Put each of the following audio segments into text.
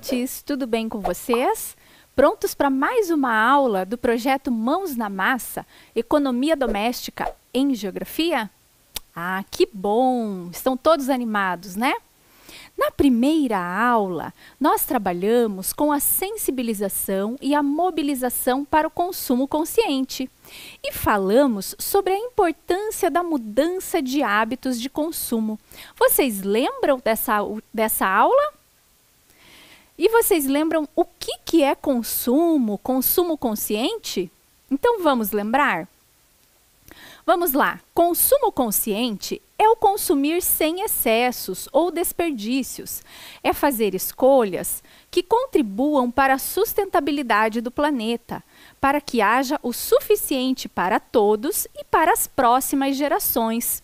ouvintes! Tudo bem com vocês? Prontos para mais uma aula do projeto Mãos na Massa, Economia Doméstica em Geografia? Ah, que bom! Estão todos animados, né? Na primeira aula, nós trabalhamos com a sensibilização e a mobilização para o consumo consciente e falamos sobre a importância da mudança de hábitos de consumo. Vocês lembram dessa aula? E vocês lembram o que é consumo consciente? Então vamos lembrar? Vamos lá, consumo consciente é o consumir sem excessos ou desperdícios. É fazer escolhas que contribuam para a sustentabilidade do planeta, para que haja o suficiente para todos e para as próximas gerações.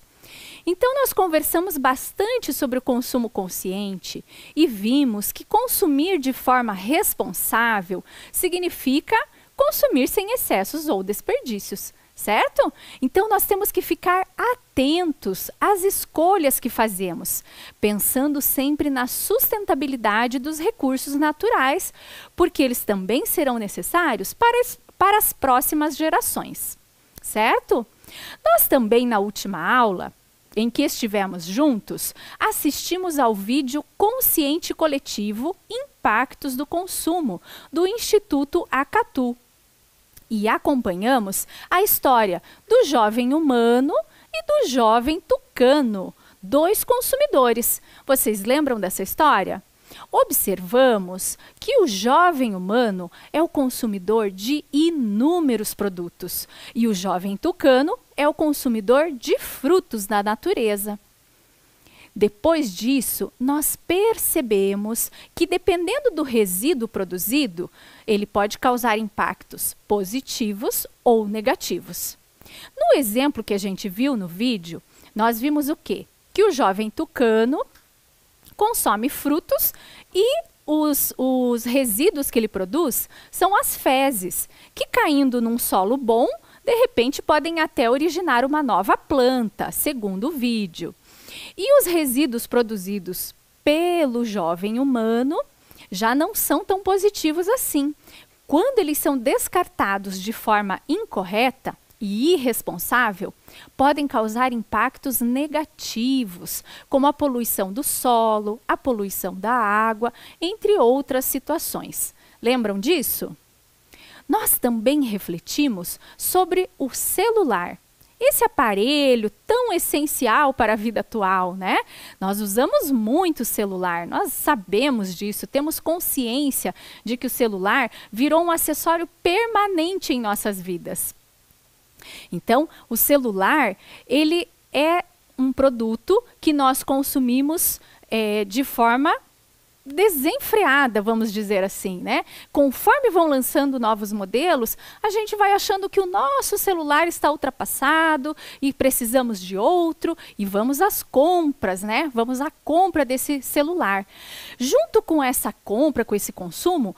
Então, nós conversamos bastante sobre o consumo consciente e vimos que consumir de forma responsável significa consumir sem excessos ou desperdícios. Certo? Então, nós temos que ficar atentos às escolhas que fazemos, pensando sempre na sustentabilidade dos recursos naturais, porque eles também serão necessários para as próximas gerações. Certo? Nós também, na última aula, em que estivemos juntos, assistimos ao vídeo Consciente Coletivo Impactos do Consumo, do Instituto Acatu. E acompanhamos a história do jovem humano e do jovem tucano, dois consumidores. Vocês lembram dessa história? Observamos que o jovem humano é o consumidor de inúmeros produtos e o jovem tucano é o consumidor de frutos da natureza. Depois disso, nós percebemos que, dependendo do resíduo produzido, ele pode causar impactos positivos ou negativos. No exemplo que a gente viu no vídeo, nós vimos o quê? Que o jovem tucano consome frutos e os resíduos que ele produz são as fezes, que caindo num solo bom, de repente podem até originar uma nova planta, segundo o vídeo. E os resíduos produzidos pelo jovem humano já não são tão positivos assim. Quando eles são descartados de forma incorreta e irresponsável, podem causar impactos negativos, como a poluição do solo, a poluição da água, entre outras situações. Lembram disso? Nós também refletimos sobre o celular. Esse aparelho tão essencial para a vida atual, né? Nós usamos muito o celular, nós sabemos disso, temos consciência de que o celular virou um acessório permanente em nossas vidas. Então, o celular, ele é um produto que nós consumimos de forma desenfreada, vamos dizer assim, né? Conforme vão lançando novos modelos, a gente vai achando que o nosso celular está ultrapassado e precisamos de outro e vamos às compras, né? Vamos à compra desse celular. Junto com essa compra, com esse consumo,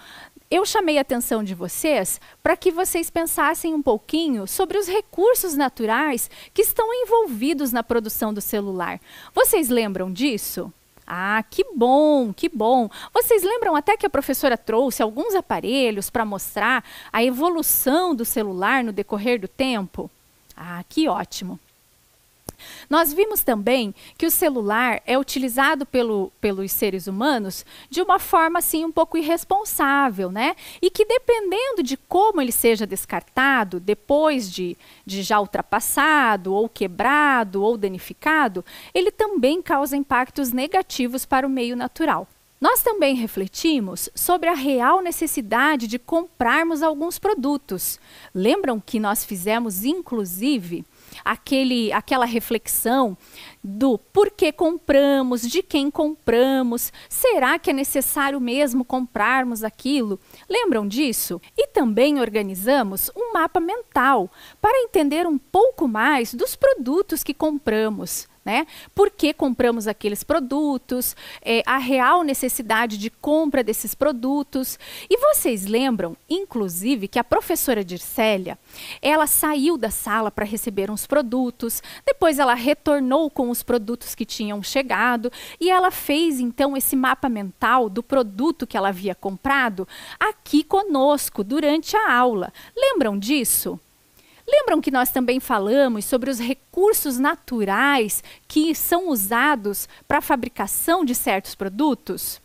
eu chamei a atenção de vocês para que vocês pensassem um pouquinho sobre os recursos naturais que estão envolvidos na produção do celular. Vocês lembram disso? Ah, que bom, que bom. Vocês lembram até que a professora trouxe alguns aparelhos para mostrar a evolução do celular no decorrer do tempo? Ah, que ótimo. Nós vimos também que o celular é utilizado pelos seres humanos de uma forma assim um pouco irresponsável, né? E que dependendo de como ele seja descartado, depois de já ultrapassado, ou quebrado, ou danificado, ele também causa impactos negativos para o meio natural. Nós também refletimos sobre a real necessidade de comprarmos alguns produtos. Lembram que nós fizemos, inclusive, aquela reflexão do porquê compramos, de quem compramos, será que é necessário mesmo comprarmos aquilo? Lembram disso? E também organizamos um mapa mental para entender um pouco mais dos produtos que compramos. né? Por que compramos aqueles produtos, a real necessidade de compra desses produtos. E vocês lembram, inclusive, que a professora Dircélia, ela saiu da sala para receber uns produtos, depois ela retornou com os produtos que tinham chegado e ela fez então esse mapa mental do produto que ela havia comprado aqui conosco durante a aula. Lembram disso? Lembram que nós também falamos sobre os recursos naturais que são usados para a fabricação de certos produtos?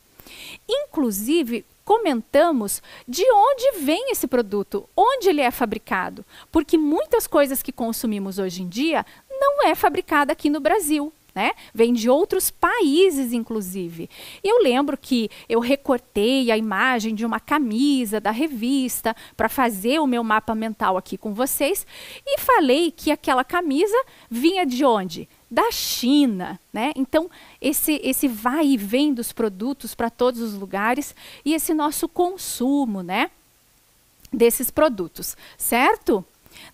Inclusive, comentamos de onde vem esse produto, onde ele é fabricado, porque muitas coisas que consumimos hoje em dia não é fabricada aqui no Brasil. Né? Vem de outros países, inclusive. Eu lembro que eu recortei a imagem de uma camisa da revista para fazer o meu mapa mental aqui com vocês e falei que aquela camisa vinha de onde? Da China, né? Então, esse vai e vem dos produtos para todos os lugares e esse nosso consumo, né? Desses produtos, certo?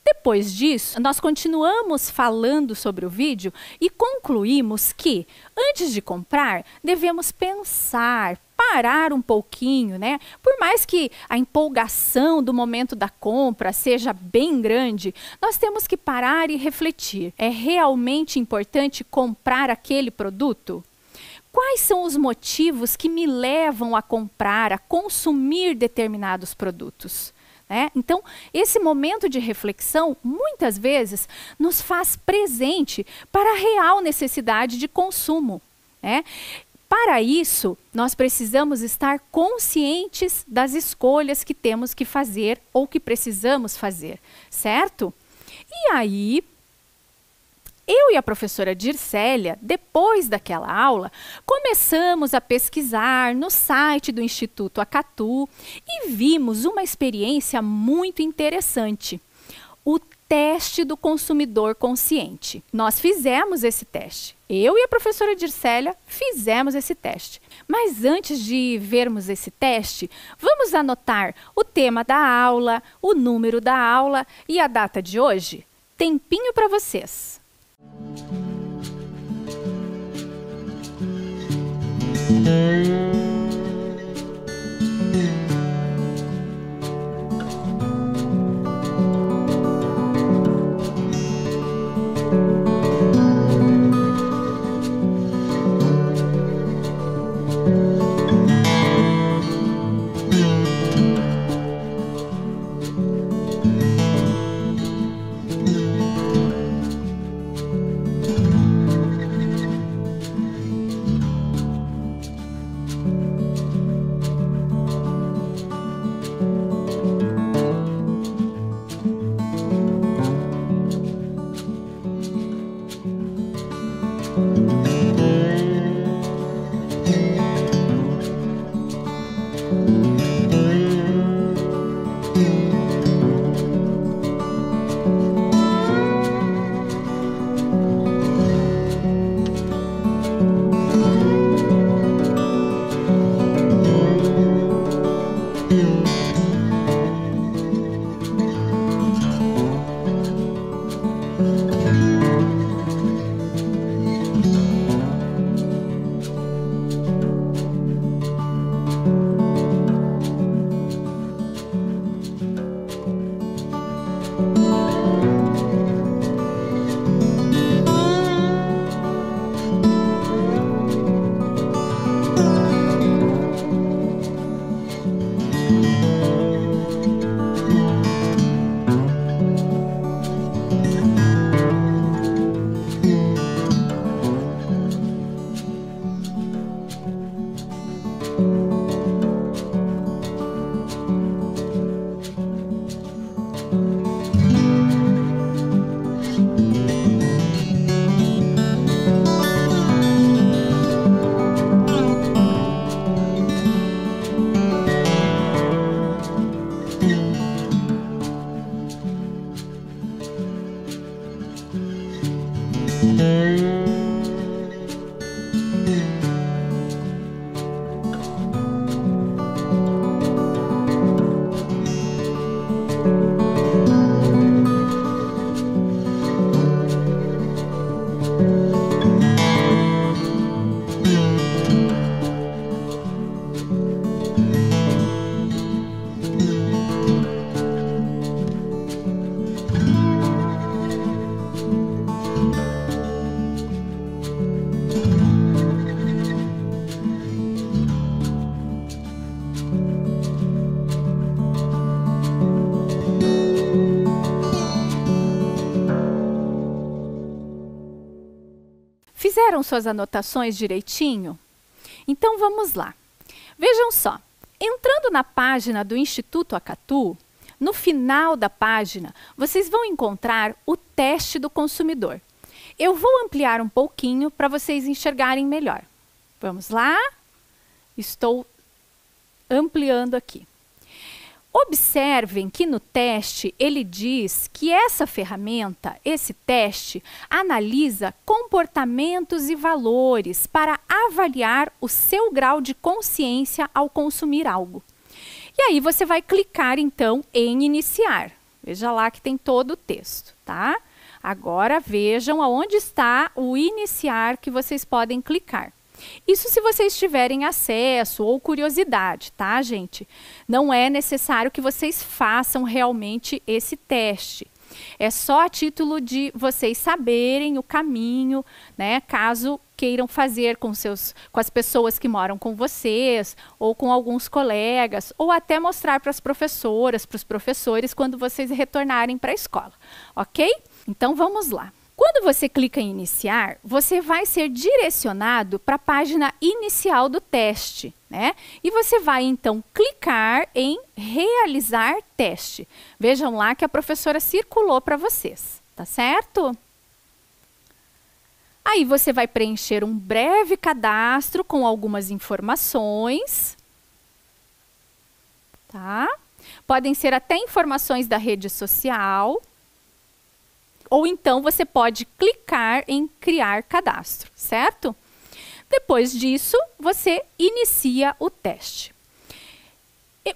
Depois disso, nós continuamos falando sobre o vídeo e concluímos que, antes de comprar, devemos pensar, parar um pouquinho, né? Por mais que a empolgação do momento da compra seja bem grande, nós temos que parar e refletir. É realmente importante comprar aquele produto? Quais são os motivos que me levam a comprar, a consumir determinados produtos? Então, esse momento de reflexão, muitas vezes, nos faz presente para a real necessidade de consumo. Para isso, nós precisamos estar conscientes das escolhas que temos que fazer ou que precisamos fazer, certo? E aí, eu e a professora Dircélia, depois daquela aula, começamos a pesquisar no site do Instituto Acatu e vimos uma experiência muito interessante, o teste do consumidor consciente. Nós fizemos esse teste. Eu e a professora Dircélia fizemos esse teste. Mas antes de vermos esse teste, vamos anotar o tema da aula, o número da aula e a data de hoje? Tempinho para vocês. Fizeram suas anotações direitinho? Então vamos lá. Vejam só, entrando na página do Instituto Acatu, no final da página, vocês vão encontrar o teste do consumidor. Eu vou ampliar um pouquinho para vocês enxergarem melhor. Vamos lá? Estou ampliando aqui. Observem que no teste ele diz que essa ferramenta, esse teste, analisa comportamentos e valores para avaliar o seu grau de consciência ao consumir algo. E aí você vai clicar então em iniciar. Veja lá que tem todo o texto, tá? Agora vejam aonde está o iniciar que vocês podem clicar. Isso se vocês tiverem acesso ou curiosidade, tá, gente? Não é necessário que vocês façam realmente esse teste. É só a título de vocês saberem o caminho, né? Caso queiram fazer com as pessoas que moram com vocês, ou com alguns colegas, ou até mostrar para as professoras, para os professores, quando vocês retornarem para a escola, ok? Então vamos lá. Quando você clica em iniciar, você vai ser direcionado para a página inicial do teste, né? E você vai então clicar em realizar teste. Vejam lá que a professora circulou para vocês, tá certo? Aí você vai preencher um breve cadastro com algumas informações, tá? Podem ser até informações da rede social. Ou então você pode clicar em criar cadastro, certo? Depois disso, você inicia o teste.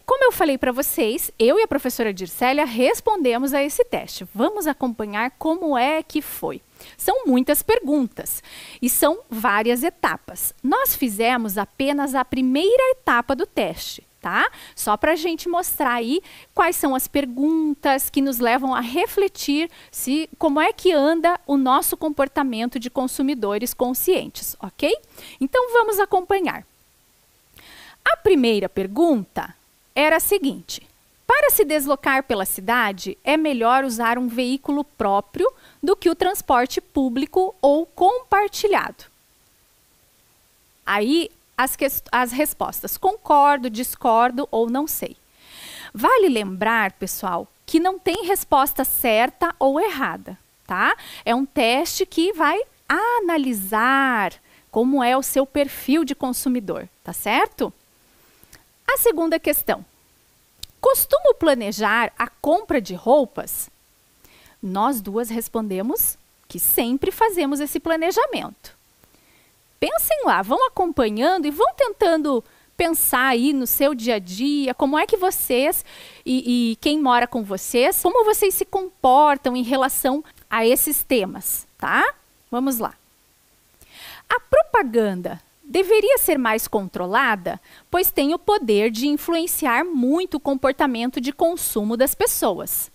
Como eu falei para vocês, eu e a professora Dircélia respondemos a esse teste. Vamos acompanhar como é que foi. São muitas perguntas e são várias etapas. Nós fizemos apenas a primeira etapa do teste, tá? Só para a gente mostrar aí quais são as perguntas que nos levam a refletir como é que anda o nosso comportamento de consumidores conscientes, ok? Então vamos acompanhar. A primeira pergunta era a seguinte: para se deslocar pela cidade, é melhor usar um veículo próprio do que o transporte público ou compartilhado? Aí as respostas: concordo, discordo ou não sei. Vale lembrar, pessoal, que não tem resposta certa ou errada, tá? É um teste que vai analisar como é o seu perfil de consumidor, tá certo? A segunda questão: costumo planejar a compra de roupas? Nós duas respondemos que sempre fazemos esse planejamento. Pensem lá, vão acompanhando e vão tentando pensar aí no seu dia a dia, como é que vocês e quem mora com vocês, como vocês se comportam em relação a esses temas, tá? Vamos lá. A propaganda deveria ser mais controlada, pois tem o poder de influenciar muito o comportamento de consumo das pessoas.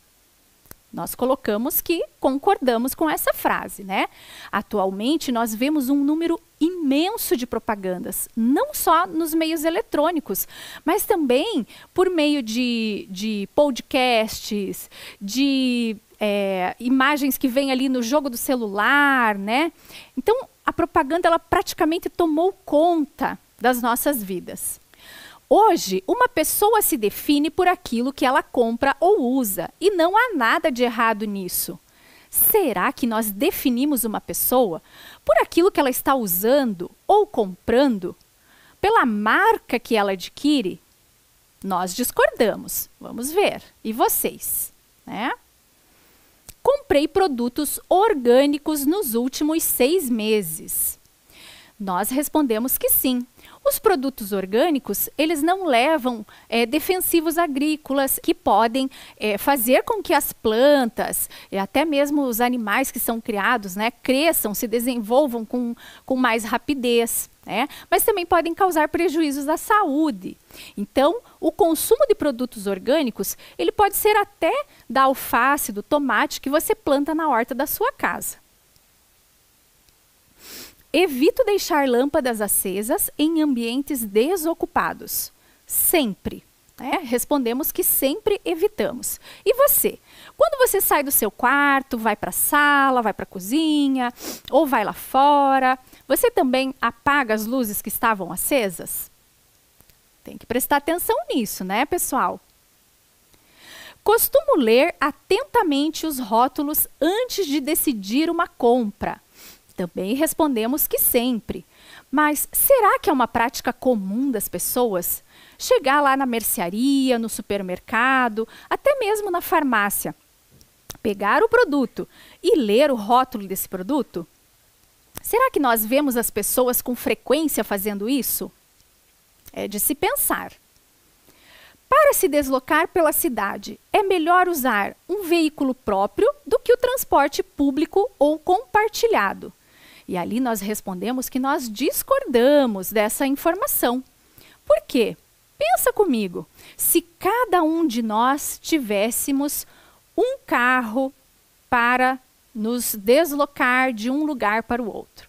Nós colocamos que concordamos com essa frase, né? Atualmente, nós vemos um número imenso de propagandas, não só nos meios eletrônicos, mas também por meio de podcasts, de imagens que vêm ali no jogo do celular, né? Então, a propaganda, ela praticamente tomou conta das nossas vidas. Hoje, uma pessoa se define por aquilo que ela compra ou usa, e não há nada de errado nisso. Será que nós definimos uma pessoa por aquilo que ela está usando ou comprando? Pela marca que ela adquire? Nós discordamos. Vamos ver. E vocês, né? Comprei produtos orgânicos nos últimos 6 meses. Nós respondemos que sim. Os produtos orgânicos, eles não levam defensivos agrícolas que podem fazer com que as plantas, e até mesmo os animais que são criados, né, cresçam, se desenvolvam com mais rapidez, né? Mas também podem causar prejuízos à saúde. Então, o consumo de produtos orgânicos, ele pode ser até da alface, do tomate que você planta na horta da sua casa. Evito deixar lâmpadas acesas em ambientes desocupados. Sempre. Respondemos que sempre evitamos. E você? Quando você sai do seu quarto, vai para a sala, vai para a cozinha, ou vai lá fora, você também apaga as luzes que estavam acesas? Tem que prestar atenção nisso, né, pessoal? Costumo ler atentamente os rótulos antes de decidir uma compra. Também respondemos que sempre. Mas será que é uma prática comum das pessoas? Chegar lá na mercearia, no supermercado, até mesmo na farmácia, pegar o produto e ler o rótulo desse produto? Será que nós vemos as pessoas com frequência fazendo isso? É de se pensar. Para se deslocar pela cidade, é melhor usar um veículo próprio do que o transporte público ou compartilhado. E ali nós respondemos que nós discordamos dessa informação. Por quê? Pensa comigo, se cada um de nós tivéssemos um carro para nos deslocar de um lugar para o outro.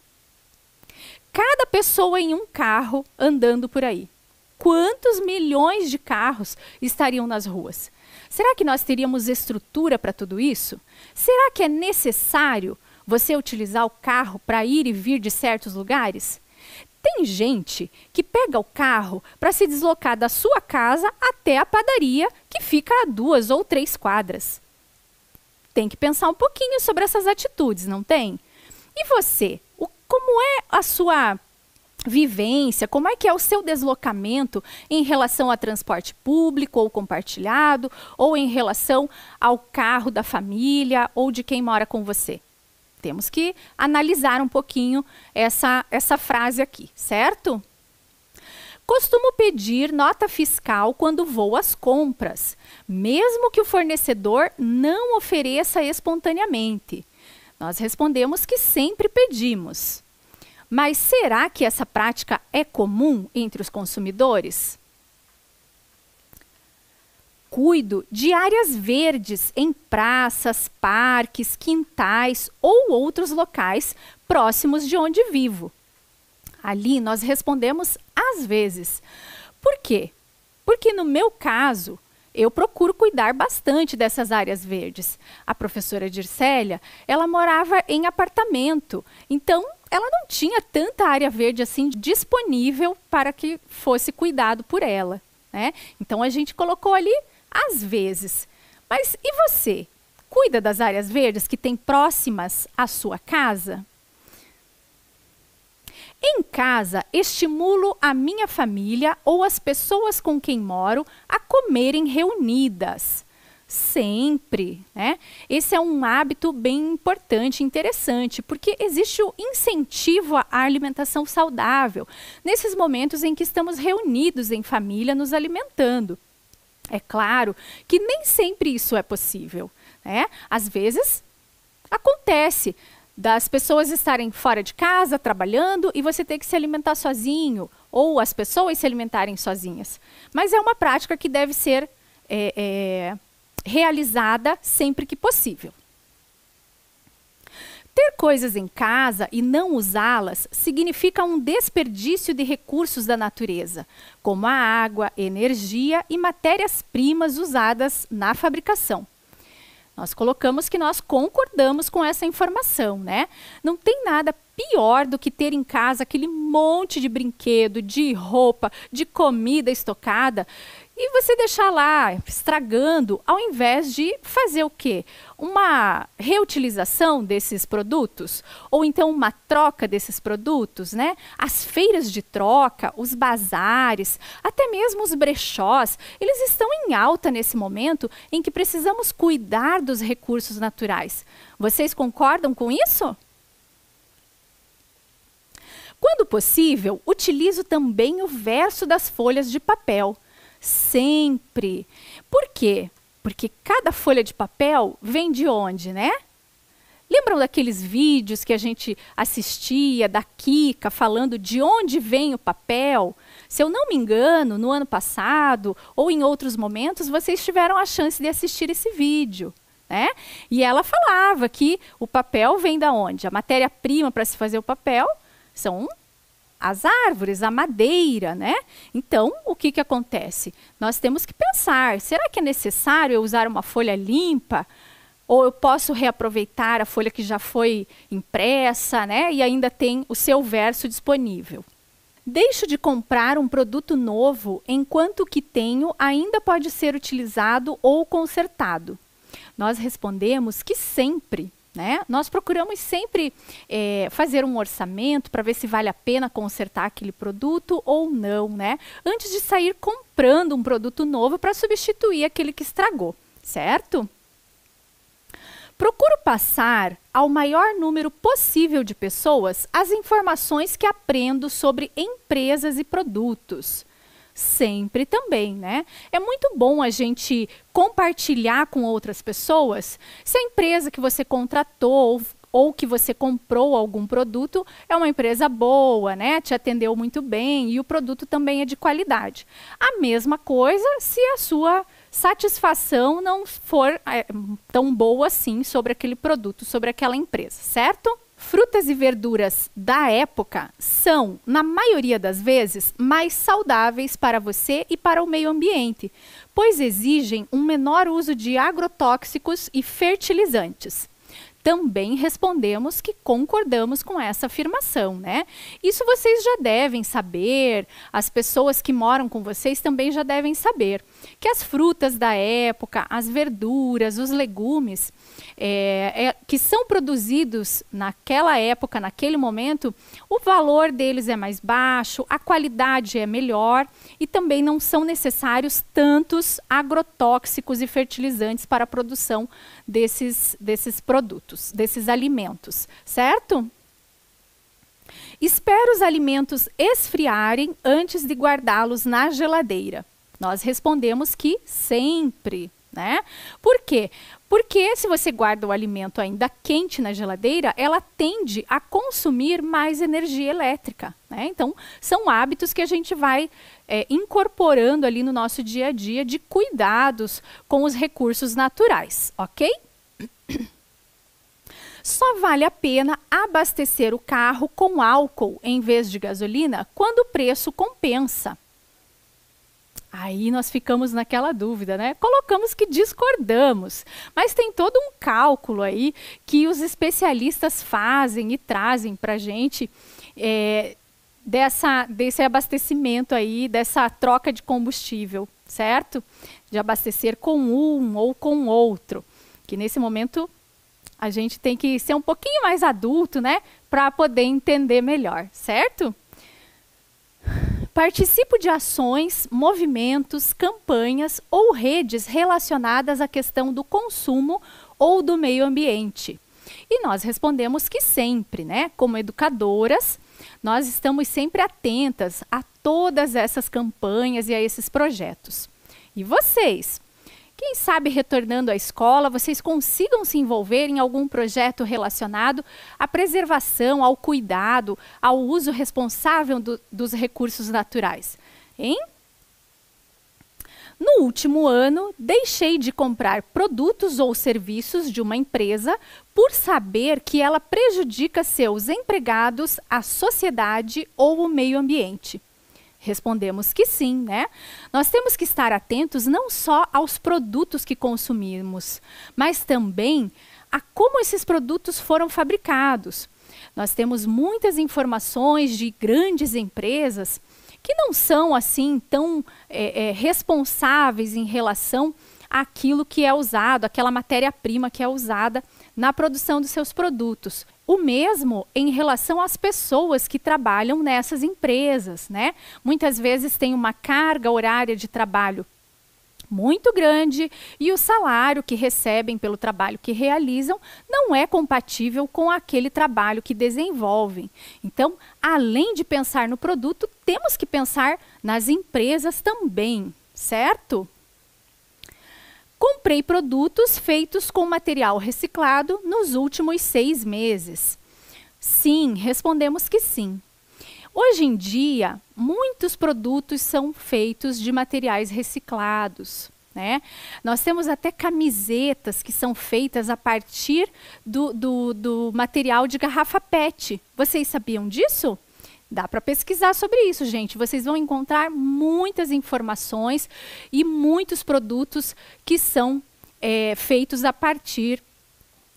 Cada pessoa em um carro andando por aí. Quantos milhões de carros estariam nas ruas? Será que nós teríamos estrutura para tudo isso? Será que é necessário você utilizar o carro para ir e vir de certos lugares? Tem gente que pega o carro para se deslocar da sua casa até a padaria, que fica a 2 ou 3 quadras. Tem que pensar um pouquinho sobre essas atitudes, não tem? E você? Como é a sua vivência? Como é que é o seu deslocamento em relação a transporte público ou compartilhado, ou em relação ao carro da família ou de quem mora com você? Temos que analisar um pouquinho essa frase aqui, certo? Costumo pedir nota fiscal quando vou às compras, mesmo que o fornecedor não ofereça espontaneamente. Nós respondemos que sempre pedimos. Mas será que essa prática é comum entre os consumidores? Cuido de áreas verdes em praças, parques, quintais ou outros locais próximos de onde vivo. Ali nós respondemos às vezes. Por quê? Porque no meu caso, eu procuro cuidar bastante dessas áreas verdes. A professora Dircélia, ela morava em apartamento, então ela não tinha tanta área verde assim disponível para que fosse cuidado por ela, né? Então a gente colocou ali às vezes. Mas e você? Cuida das áreas verdes que tem próximas à sua casa? Em casa, estimulo a minha família ou as pessoas com quem moro a comerem reunidas. Sempre, né? Esse é um hábito bem importante, interessante, porque existe o incentivo à alimentação saudável nesses momentos em que estamos reunidos em família nos alimentando. É claro que nem sempre isso é possível, né? Às vezes acontece das pessoas estarem fora de casa, trabalhando, e você ter que se alimentar sozinho, ou as pessoas se alimentarem sozinhas. Mas é uma prática que deve ser realizada sempre que possível. Ter coisas em casa e não usá-las significa um desperdício de recursos da natureza, como a água, energia e matérias-primas usadas na fabricação. Nós colocamos que nós concordamos com essa informação, né? Não tem nada pior do que ter em casa aquele monte de brinquedo, de roupa, de comida estocada e você deixar lá estragando, ao invés de fazer o quê? Uma reutilização desses produtos, ou então uma troca desses produtos, né? As feiras de troca, os bazares, até mesmo os brechós, eles estão em alta nesse momento em que precisamos cuidar dos recursos naturais. Vocês concordam com isso? Quando possível, utilizo também o verso das folhas de papel. Sempre. Por quê? Porque cada folha de papel vem de onde, né? Lembram daqueles vídeos que a gente assistia da Kika falando de onde vem o papel? Se eu não me engano, no ano passado ou em outros momentos, vocês tiveram a chance de assistir esse vídeo, né? E ela falava que o papel vem da onde? A matéria-prima para se fazer o papel são as árvores, a madeira, né? Então, o que acontece? Nós temos que pensar, será que é necessário eu usar uma folha limpa Ou eu posso reaproveitar a folha que já foi impressa, né? E ainda tem o seu verso disponível. Deixo de comprar um produto novo enquanto o que tenho ainda pode ser utilizado ou consertado. Nós respondemos que sempre, né? Nós procuramos sempre fazer um orçamento para ver se vale a pena consertar aquele produto ou não, né? Antes de sair comprando um produto novo para substituir aquele que estragou, certo? Procuro passar ao maior número possível de pessoas as informações que aprendo sobre empresas e produtos. Sempre também, né? É muito bom a gente compartilhar com outras pessoas se a empresa que você contratou ou que você comprou algum produto é uma empresa boa, né? Te atendeu muito bem e o produto também é de qualidade. A mesma coisa se a sua satisfação não for tão boa assim sobre aquele produto, sobre aquela empresa, certo? Frutas e verduras da época são, na maioria das vezes, mais saudáveis para você e para o meio ambiente, pois exigem um menor uso de agrotóxicos e fertilizantes. Também respondemos que concordamos com essa afirmação, né? Isso vocês já devem saber, as pessoas que moram com vocês também já devem saber, que as frutas da época, as verduras, os legumes, que são produzidos naquela época, naquele momento, o valor deles é mais baixo, a qualidade é melhor e também não são necessários tantos agrotóxicos e fertilizantes para a produção desses produtos, desses alimentos, certo? Espero os alimentos esfriarem antes de guardá-los na geladeira. Nós respondemos que sempre, né? Por quê? Porque se você guarda o alimento ainda quente na geladeira, ela tende a consumir mais energia elétrica, né? Então, são hábitos que a gente vai incorporando ali no nosso dia a dia de cuidados com os recursos naturais, ok? Só vale a pena abastecer o carro com álcool em vez de gasolina quando o preço compensa. Aí nós ficamos naquela dúvida, né? Colocamos que discordamos, mas tem todo um cálculo aí que os especialistas fazem e trazem para a gente desse abastecimento aí, dessa troca de combustível, certo? De abastecer com um ou com outro, que nesse momento a gente tem que ser um pouquinho mais adulto, né? Para poder entender melhor, certo? Participo de ações, movimentos, campanhas ou redes relacionadas à questão do consumo ou do meio ambiente. E nós respondemos que sempre, né? Como educadoras, nós estamos sempre atentas a todas essas campanhas e a esses projetos. E vocês? Quem sabe, retornando à escola, vocês consigam se envolver em algum projeto relacionado à preservação, ao cuidado, ao uso responsável dos recursos naturais, hein? No último ano, deixei de comprar produtos ou serviços de uma empresa por saber que ela prejudica seus empregados, a sociedade ou o meio ambiente. Respondemos que sim, né? Nós temos que estar atentos não só aos produtos que consumimos, mas também a como esses produtos foram fabricados. Nós temos muitas informações de grandes empresas que não são assim tão responsáveis em relação àquilo que é usado, aquela matéria-prima que é usada na produção dos seus produtos. O mesmo em relação às pessoas que trabalham nessas empresas, né? Muitas vezes tem uma carga horária de trabalho muito grande e o salário que recebem pelo trabalho que realizam não é compatível com aquele trabalho que desenvolvem. Então, além de pensar no produto, temos que pensar nas empresas também, certo? Comprei produtos feitos com material reciclado nos últimos 6 meses. Sim, respondemos que sim. Hoje em dia, muitos produtos são feitos de materiais reciclados, né? Nós temos até camisetas que são feitas a partir do material de garrafa PET. Vocês sabiam disso? Dá para pesquisar sobre isso, gente. Vocês vão encontrar muitas informações e muitos produtos que são feitos a partir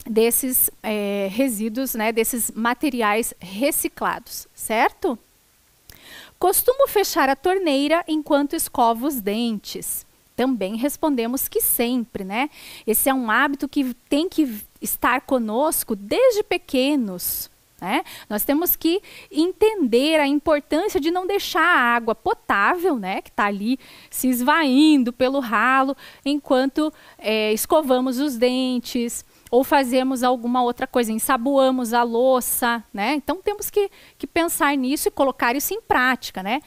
desses resíduos, né, desses materiais reciclados, certo? Costumo fechar a torneira enquanto escovo os dentes. Também respondemos que sempre, né? Esse é um hábito que tem que estar conosco desde pequenos, né? Nós temos que entender a importância de não deixar a água potável, né, que está ali se esvaindo pelo ralo enquanto escovamos os dentes ou fazemos alguma outra coisa, ensaboamos a louça, né? Então temos que pensar nisso e colocar isso em prática, né?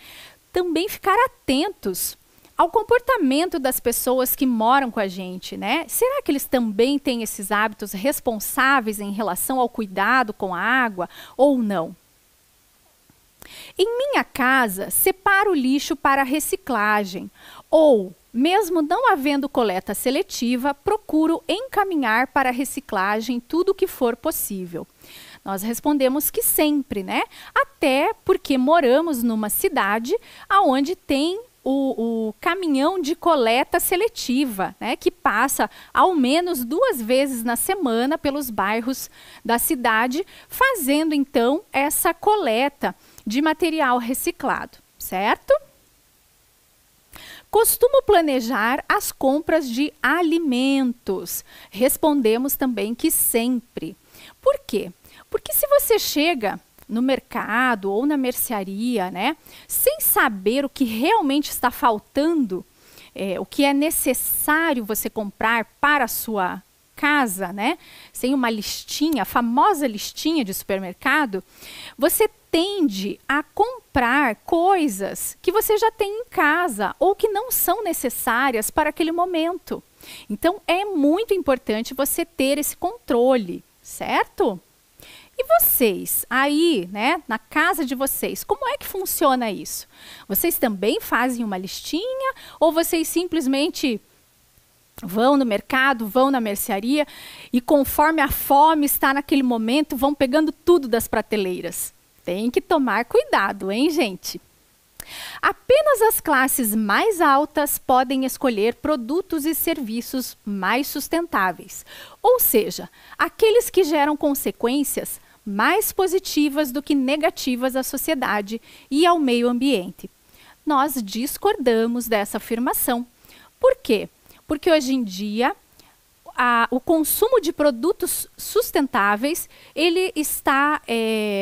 Também ficar atentos ao comportamento das pessoas que moram com a gente, né? Será que eles também têm esses hábitos responsáveis em relação ao cuidado com a água ou não? Em minha casa, separo o lixo para reciclagem ou, mesmo não havendo coleta seletiva, procuro encaminhar para reciclagem tudo o que for possível. Nós respondemos que sempre, né? Até porque moramos numa cidade onde tem o caminhão de coleta seletiva, né, que passa ao menos 2 vezes na semana pelos bairros da cidade, fazendo então essa coleta de material reciclado, certo? Costumo planejar as compras de alimentos. Respondemos também que sempre. Por quê? Porque se você chega no mercado ou na mercearia, né, sem saber o que realmente está faltando, o que é necessário você comprar para a sua casa, né, sem uma listinha, a famosa listinha de supermercado, você tende a comprar coisas que você já tem em casa ou que não são necessárias para aquele momento. Então, é muito importante você ter esse controle, certo? E vocês, aí, né, na casa de vocês, como é que funciona isso? Vocês também fazem uma listinha ou vocês simplesmente vão no mercado, vão na mercearia e conforme a fome está naquele momento, vão pegando tudo das prateleiras? Tem que tomar cuidado, hein, gente? Apenas as classes mais altas podem escolher produtos e serviços mais sustentáveis, ou seja, aqueles que geram consequências mais positivas do que negativas à sociedade e ao meio ambiente. Nós discordamos dessa afirmação. Por quê? Porque hoje em dia o consumo de produtos sustentáveis ele está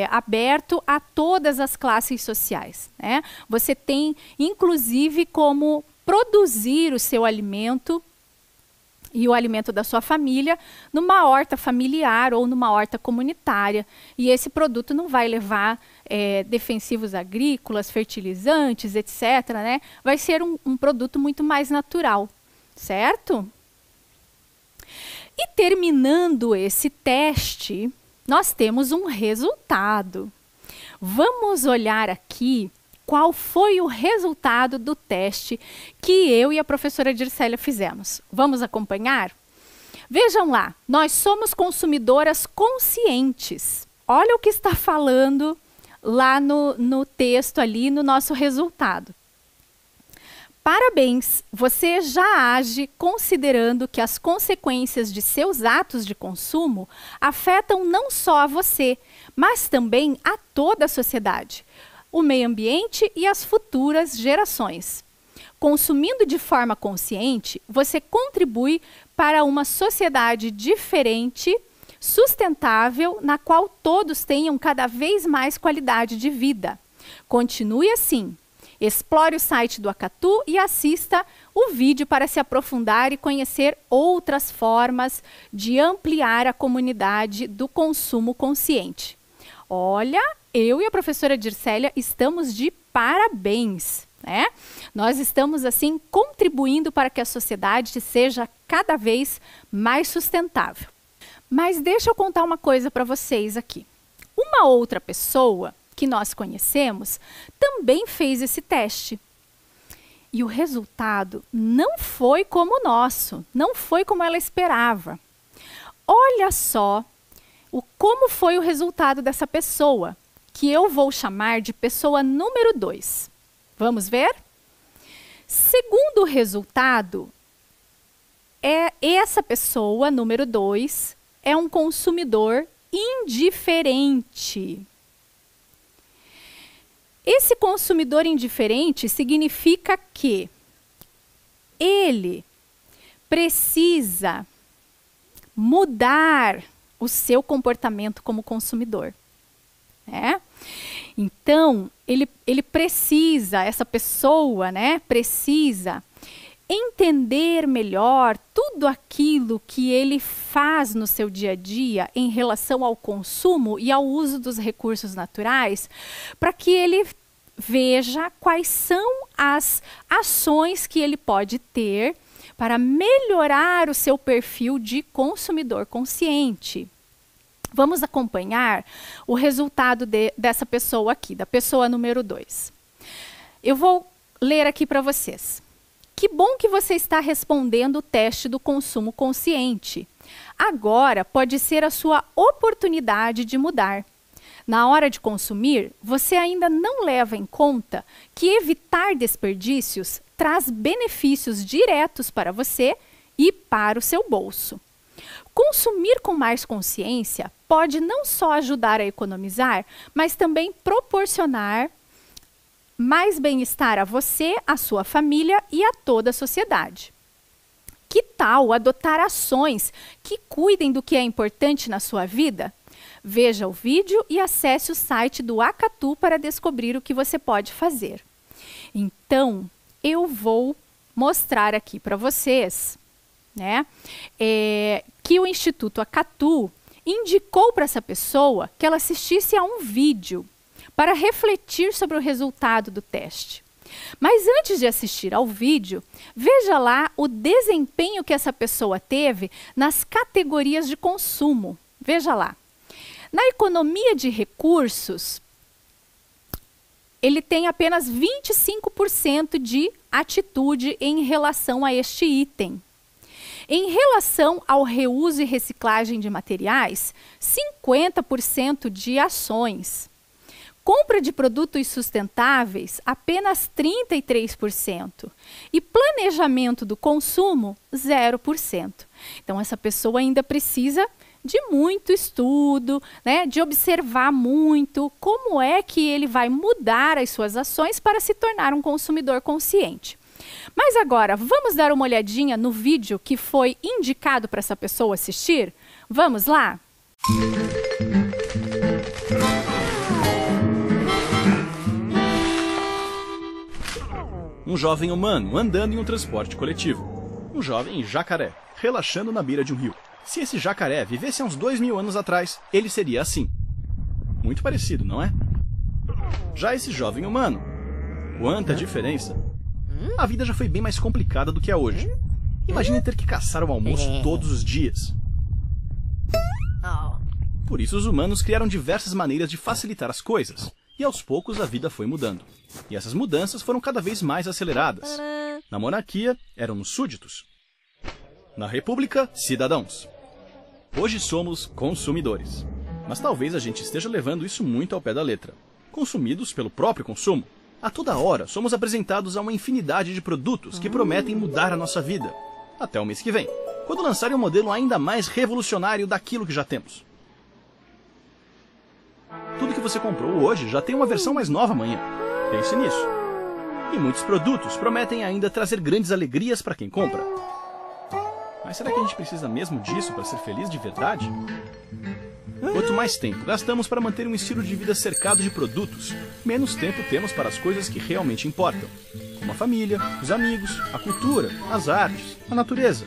aberto a todas as classes sociais, né? Você tem, inclusive, como produzir o seu alimento e o alimento da sua família numa horta familiar ou numa horta comunitária. E esse produto não vai levar defensivos agrícolas, fertilizantes, etc., né? Vai ser um produto muito mais natural, certo? E terminando esse teste, nós temos um resultado. Vamos olhar aqui qual foi o resultado do teste que eu e a professora Dircélia fizemos. Vamos acompanhar? Vejam lá, nós somos consumidoras conscientes. Olha o que está falando lá no texto ali, no nosso resultado. Parabéns, você já age considerando que as consequências de seus atos de consumo afetam não só a você, mas também a toda a sociedade, o meio ambiente e as futuras gerações. Consumindo de forma consciente, você contribui para uma sociedade diferente, sustentável, na qual todos tenham cada vez mais qualidade de vida. Continue assim. Explore o site do Acatu e assista o vídeo para se aprofundar e conhecer outras formas de ampliar a comunidade do consumo consciente. Olha, eu e a professora Dircélia estamos de parabéns, né? Nós estamos, assim, contribuindo para que a sociedade seja cada vez mais sustentável. Mas deixa eu contar uma coisa para vocês aqui. Uma outra pessoa que nós conhecemos, também fez esse teste. E o resultado não foi como o nosso, não foi como ela esperava. Olha só como foi o resultado dessa pessoa, que eu vou chamar de pessoa número 2. Vamos ver? Segundo o resultado, essa pessoa, número 2, é um consumidor indiferente. Esse consumidor indiferente significa que ele precisa mudar o seu comportamento como consumidor, né? Então, ele precisa, essa pessoa, né, precisa entender melhor tudo aquilo que ele faz no seu dia a dia em relação ao consumo e ao uso dos recursos naturais, para que ele veja quais são as ações que ele pode ter para melhorar o seu perfil de consumidor consciente. Vamos acompanhar o resultado dessa pessoa aqui, da pessoa número 2. Eu vou ler aqui para vocês. Que bom que você está respondendo o teste do consumo consciente. Agora pode ser a sua oportunidade de mudar. Na hora de consumir, você ainda não leva em conta que evitar desperdícios traz benefícios diretos para você e para o seu bolso. Consumir com mais consciência pode não só ajudar a economizar, mas também proporcionar mais bem-estar a você, a sua família e a toda a sociedade. Que tal adotar ações que cuidem do que é importante na sua vida? Veja o vídeo e acesse o site do Acatu para descobrir o que você pode fazer. Então, eu vou mostrar aqui para vocês, né, que o Instituto Acatu indicou para essa pessoa que ela assistisse a um vídeo para refletir sobre o resultado do teste. Mas antes de assistir ao vídeo, veja lá o desempenho que essa pessoa teve nas categorias de consumo. Veja lá. Na economia de recursos, ele tem apenas 25% de atitude em relação a este item. Em relação ao reuso e reciclagem de materiais, 50% de ações. Compra de produtos sustentáveis, apenas 33%. E planejamento do consumo, 0%. Então, essa pessoa ainda precisa de muito estudo, né, de observar muito como é que ele vai mudar as suas ações para se tornar um consumidor consciente. Mas agora, vamos dar uma olhadinha no vídeo que foi indicado para essa pessoa assistir? Vamos lá? Um jovem humano andando em um transporte coletivo. Um jovem jacaré, relaxando na beira de um rio. Se esse jacaré vivesse há uns 2000 anos atrás, ele seria assim. Muito parecido, não é? Já esse jovem humano, quanta diferença! A vida já foi bem mais complicada do que é hoje. Imagine ter que caçar o almoço todos os dias. Por isso os humanos criaram diversas maneiras de facilitar as coisas. E aos poucos a vida foi mudando. E essas mudanças foram cada vez mais aceleradas. Na monarquia, éramos súditos. Na república, cidadãos. Hoje somos consumidores. Mas talvez a gente esteja levando isso muito ao pé da letra. Consumidos pelo próprio consumo. A toda hora somos apresentados a uma infinidade de produtos que prometem mudar a nossa vida. Até o mês que vem, quando lançarem um modelo ainda mais revolucionário daquilo que já temos. Tudo que você comprou hoje já tem uma versão mais nova amanhã. Pense nisso. E muitos produtos prometem ainda trazer grandes alegrias para quem compra. Mas será que a gente precisa mesmo disso para ser feliz de verdade? Quanto mais tempo gastamos para manter um estilo de vida cercado de produtos, menos tempo temos para as coisas que realmente importam, como a família, os amigos, a cultura, as artes, a natureza.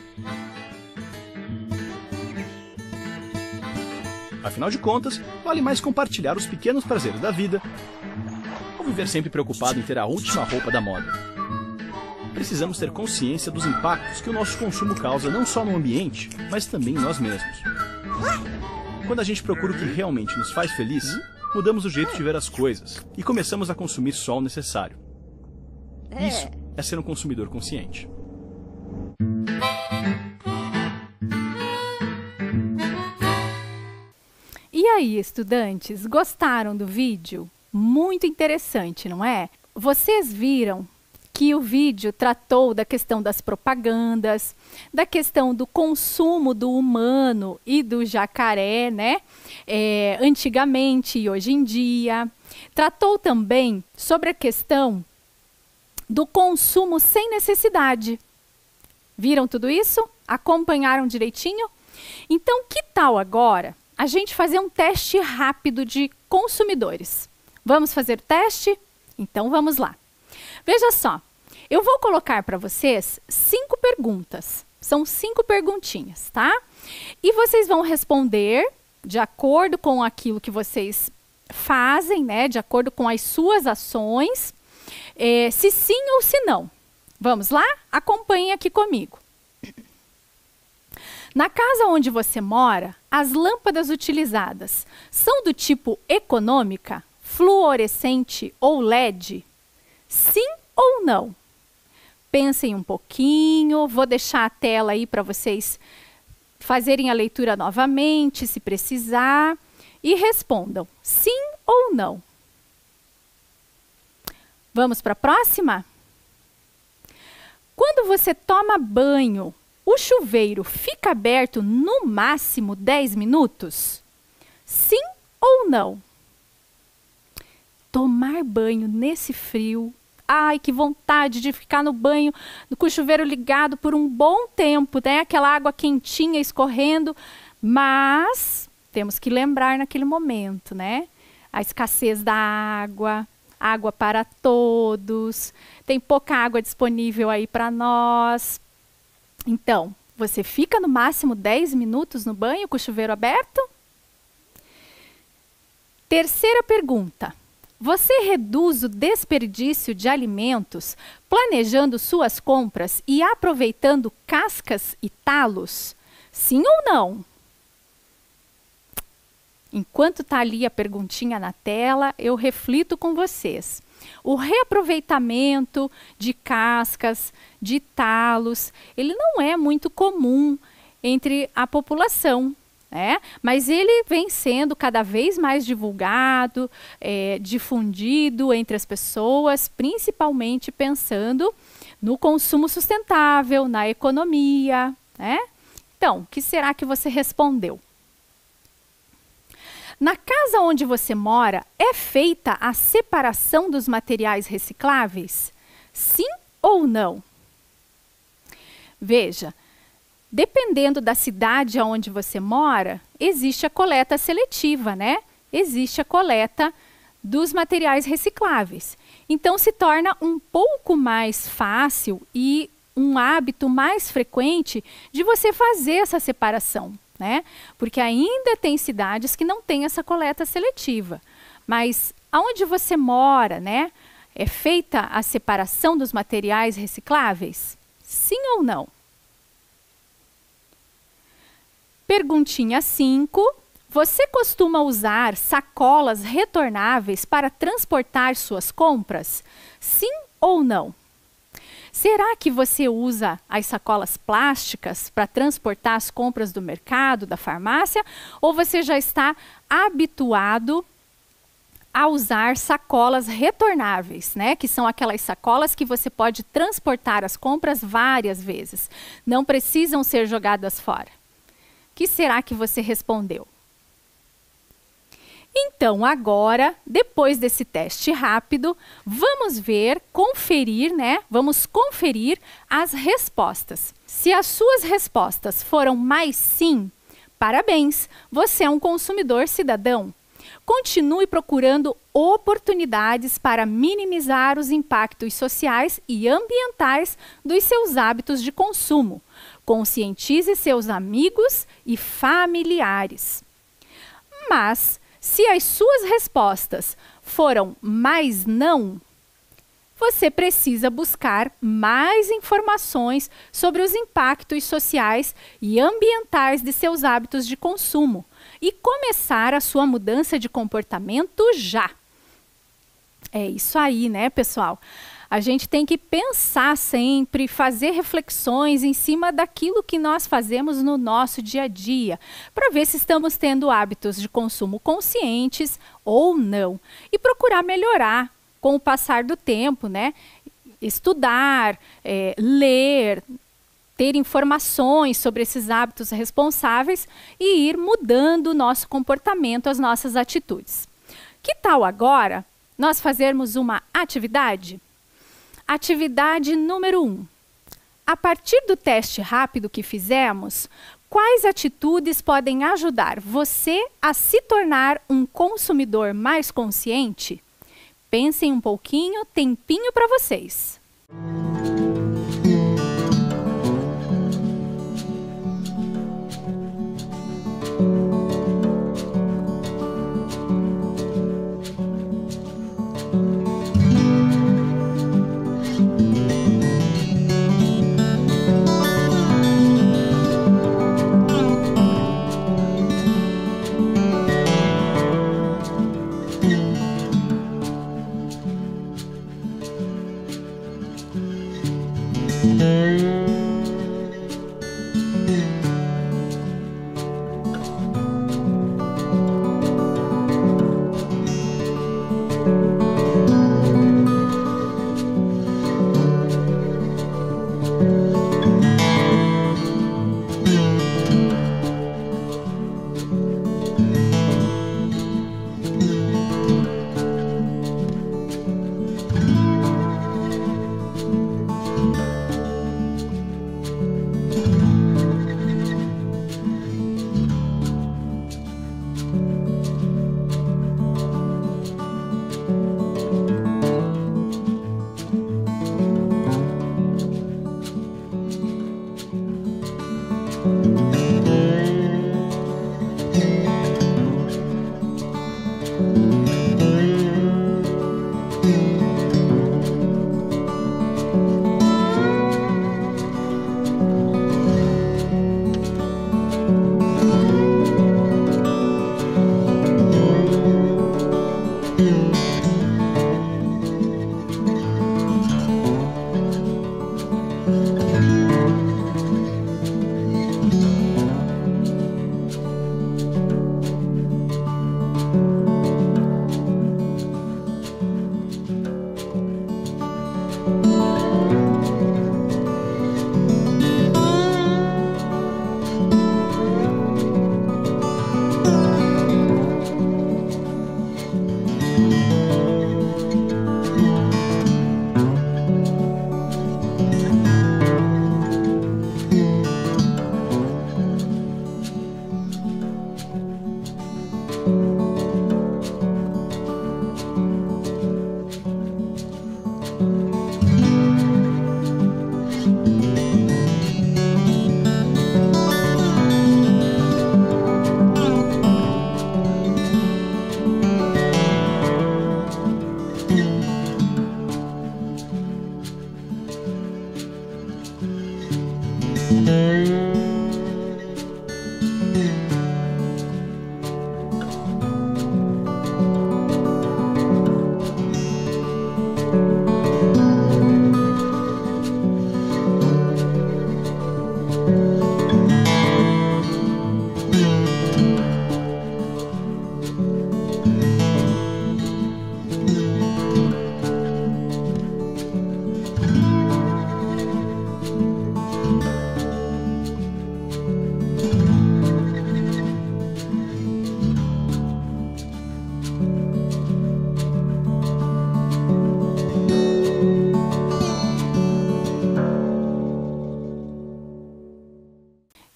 Afinal de contas, vale mais compartilhar os pequenos prazeres da vida ou viver sempre preocupado em ter a última roupa da moda. Precisamos ter consciência dos impactos que o nosso consumo causa não só no ambiente, mas também em nós mesmos. Quando a gente procura o que realmente nos faz feliz, mudamos o jeito de ver as coisas e começamos a consumir só o necessário. Isso é ser um consumidor consciente. E aí, estudantes, gostaram do vídeo? Muito interessante, não é? Vocês viram que Aqui o vídeo tratou da questão das propagandas, da questão do consumo do humano e do jacaré, né? Antigamente e hoje em dia. Tratou também sobre a questão do consumo sem necessidade. Viram tudo isso? Acompanharam direitinho? Então, que tal agora a gente fazer um teste rápido de consumidores? Vamos fazer o teste? Então, vamos lá. Veja só, eu vou colocar para vocês 5 perguntas. São 5 perguntinhas, tá? E vocês vão responder de acordo com aquilo que vocês fazem, né? De acordo com as suas ações, se sim ou se não. Vamos lá? Acompanhem aqui comigo. Na casa onde você mora, as lâmpadas utilizadas são do tipo econômica, fluorescente ou LED? Sim ou não? Pensem um pouquinho, vou deixar a tela aí para vocês fazerem a leitura novamente, se precisar, e respondam sim ou não. Vamos para a próxima? Quando você toma banho, o chuveiro fica aberto no máximo 10 minutos? Sim ou não? Tomar banho nesse frio. Ai, que vontade de ficar no banho com o chuveiro ligado por um bom tempo, né? Aquela água quentinha escorrendo. Mas temos que lembrar naquele momento, né? A escassez da água, água para todos. Tem pouca água disponível aí para nós. Então, você fica no máximo 10 minutos no banho com o chuveiro aberto? Terceira pergunta. Você reduz o desperdício de alimentos planejando suas compras e aproveitando cascas e talos? Sim ou não? Enquanto está ali a perguntinha na tela, eu reflito com vocês. O reaproveitamento de cascas, de talos, ele não é muito comum entre a população. Mas ele vem sendo cada vez mais divulgado, difundido entre as pessoas, principalmente pensando no consumo sustentável, na economia. Então, o que será que você respondeu? Na casa onde você mora, é feita a separação dos materiais recicláveis? Sim ou não? Veja. Dependendo da cidade onde você mora, existe a coleta seletiva, né? Existe a coleta dos materiais recicláveis. Então, se torna um pouco mais fácil e um hábito mais frequente de você fazer essa separação, né? Porque ainda tem cidades que não têm essa coleta seletiva. Mas aonde você mora, né? É feita a separação dos materiais recicláveis? Sim ou não? Perguntinha 5. Você costuma usar sacolas retornáveis para transportar suas compras? Sim ou não? Será que você usa as sacolas plásticas para transportar as compras do mercado, da farmácia? Ou você já está habituado a usar sacolas retornáveis, né? Que são aquelas sacolas que você pode transportar as compras várias vezes. Não precisam ser jogadas fora. O que será que você respondeu? Então, agora, depois desse teste rápido, vamos conferir, né? Vamos conferir as respostas. Se as suas respostas foram mais sim, parabéns, você é um consumidor cidadão. Continue procurando oportunidades para minimizar os impactos sociais e ambientais dos seus hábitos de consumo. Conscientize seus amigos e familiares. Mas, se as suas respostas foram mais não, você precisa buscar mais informações sobre os impactos sociais e ambientais de seus hábitos de consumo e começar a sua mudança de comportamento já. É isso aí, né, pessoal? A gente tem que pensar sempre, fazer reflexões em cima daquilo que nós fazemos no nosso dia a dia, para ver se estamos tendo hábitos de consumo conscientes ou não. E procurar melhorar com o passar do tempo, né? estudar, ler, ter informações sobre esses hábitos responsáveis e ir mudando o nosso comportamento, as nossas atitudes. Que tal agora nós fazermos uma atividade? Atividade número 1. A partir do teste rápido que fizemos, quais atitudes podem ajudar você a se tornar um consumidor mais consciente? Pensem um pouquinho, tempinho para vocês.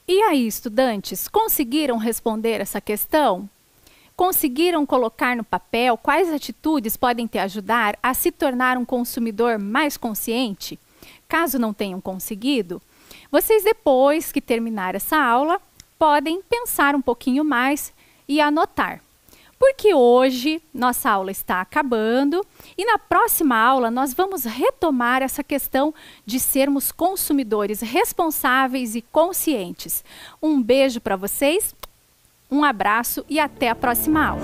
E aí, estudantes, conseguiram responder essa questão? Conseguiram colocar no papel quais atitudes podem te ajudar a se tornar um consumidor mais consciente? Caso não tenham conseguido, vocês depois que terminar essa aula, podem pensar um pouquinho mais e anotar. Porque hoje nossa aula está acabando e na próxima aula nós vamos retomar essa questão de sermos consumidores responsáveis e conscientes. Um beijo para vocês, um abraço e até a próxima aula.